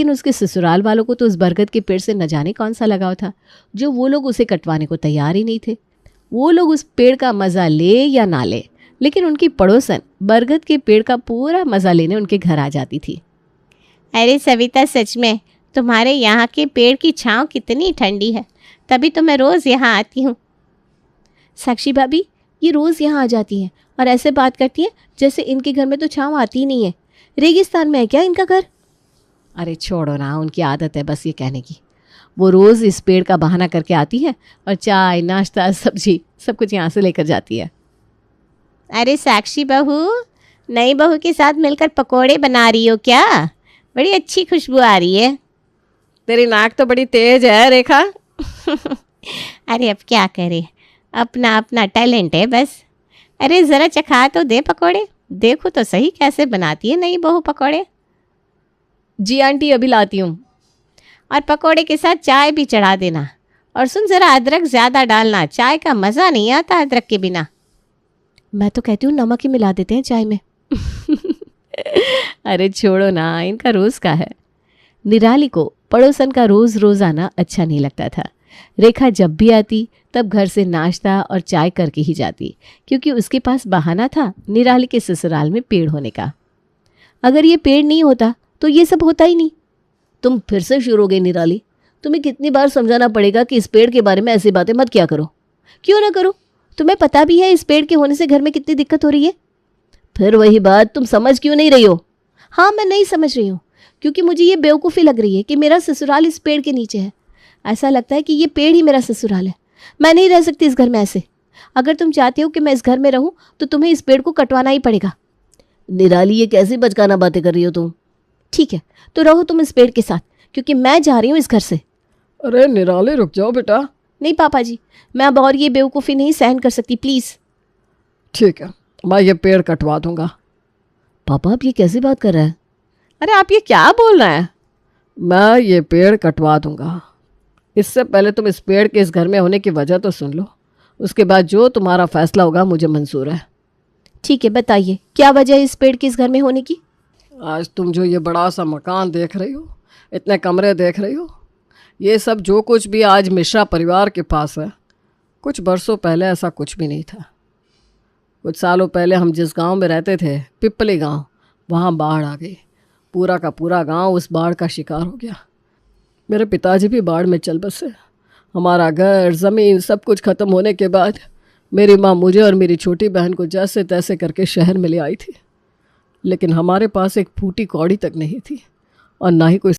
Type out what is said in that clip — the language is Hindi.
लेकिन उसके ससुराल वालों को तो उस बरगद के पेड़ से न जाने कौन सा लगाव था, जो वो लोग उसे कटवाने को तैयार ही नहीं थे। वो लोग उस पेड़ का मज़ा ले या ना ले, लेकिन उनकी पड़ोसन बरगद के पेड़ का पूरा मज़ा लेने उनके घर आ जाती थी। अरे सविता, सच में तुम्हारे यहाँ के पेड़ की छाँव कितनी ठंडी है, तभी तो मैं रोज़ यहाँ आती हूँ। साक्षी भाभी, ये रोज़ यहाँ आ जाती हैं और ऐसे बात करती हैं जैसे इनके घर में तो छाँव आती ही नहीं है। रेगिस्तान में है क्या इनका घर? अरे छोड़ो ना, उनकी आदत है बस ये कहने की। वो रोज़ इस पेड़ का बहाना करके आती है और चाय, नाश्ता, सब्जी सब कुछ यहाँ से लेकर जाती है। अरे साक्षी बहू, नई बहू के साथ मिलकर पकोड़े बना रही हो क्या? बड़ी अच्छी खुशबू आ रही है। तेरी नाक तो बड़ी तेज है रेखा। अरे अब क्या करे, अपना अपना टैलेंट है बस। अरे ज़रा चखा तो दे पकोड़े, देखो तो सही कैसे बनाती है नई बहू पकोड़े। जी आंटी, अभी लाती हूँ। और पकोड़े के साथ चाय भी चढ़ा देना। और सुन, ज़रा अदरक ज़्यादा डालना, चाय का मज़ा नहीं आता अदरक के बिना। मैं तो कहती हूँ नमक ही मिला देते हैं चाय में। अरे छोड़ो ना, इनका रोज़ का है। निराली को पड़ोसन का रोज़ रोज़ आना अच्छा नहीं लगता था। रेखा जब भी आती तब घर से नाश्ता और चाय करके ही जाती, क्योंकि उसके पास बहाना था निराली के ससुराल में पेड़ होने का। अगर ये पेड़ नहीं होता तो ये सब होता ही नहीं। तुम फिर से शुरू हो गई निराली। तुम्हें कितनी बार समझाना पड़ेगा कि इस पेड़ के बारे में ऐसी बातें मत किया करो। क्यों ना करो? तुम्हें पता भी है इस पेड़ के होने से घर में कितनी दिक्कत हो रही है। फिर वही बात, तुम समझ क्यों नहीं रही हो? हाँ, मैं नहीं समझ रही हूँ, क्योंकि मुझे ये बेवकूफ़ी लग रही है कि मेरा ससुराल इस पेड़ के नीचे है। ऐसा लगता है कि ये पेड़ ही मेरा ससुराल है। मैं नहीं रह सकती इस घर में ऐसे। अगर तुम चाहती हो कि मैं इस घर में रहूं तो तुम्हें इस पेड़ को कटवाना ही पड़ेगा। निराली, ये कैसी बचकाना बातें कर रही हो तुम? ठीक है, तो रहो तुम इस पेड़ के साथ, क्योंकि मैं जा रही हूँ इस घर से। अरे निराली, रुक जाओ बेटा। नहीं पापा जी, मैं अब और ये बेवकूफ़ी नहीं सहन कर सकती, प्लीज़। ठीक है, मैं ये पेड़ कटवा दूंगा। पापा, आप ये कैसी बात कर रहे हैं? अरे आप ये क्या बोल रहे हैं? मैं ये पेड़ कटवा दूंगा। इससे पहले तुम इस पेड़ के इस घर में होने की वजह तो सुन लो, उसके बाद जो तुम्हारा फैसला होगा मुझे मंजूर है। ठीक है, बताइए क्या वजह है इस पेड़ के इस घर में होने की? आज तुम जो ये बड़ा सा मकान देख रही हो, इतने कमरे देख रही हो, ये सब जो कुछ भी आज मिश्रा परिवार के पास है, कुछ बरसों पहले ऐसा कुछ भी नहीं था। कुछ सालों पहले हम जिस गांव में रहते थे, पिपली गांव, वहाँ बाढ़ आ गई। पूरा का पूरा गांव उस बाढ़ का शिकार हो गया। मेरे पिताजी भी बाढ़ में चल बसे। हमारा घर, ज़मीन सब कुछ ख़त्म होने के बाद मेरी माँ मुझे और मेरी छोटी बहन को जैसे तैसे करके शहर में ले आई थी, लेकिन हमारे पास एक फूटी कौड़ी तक नहीं थी और ना ही कोई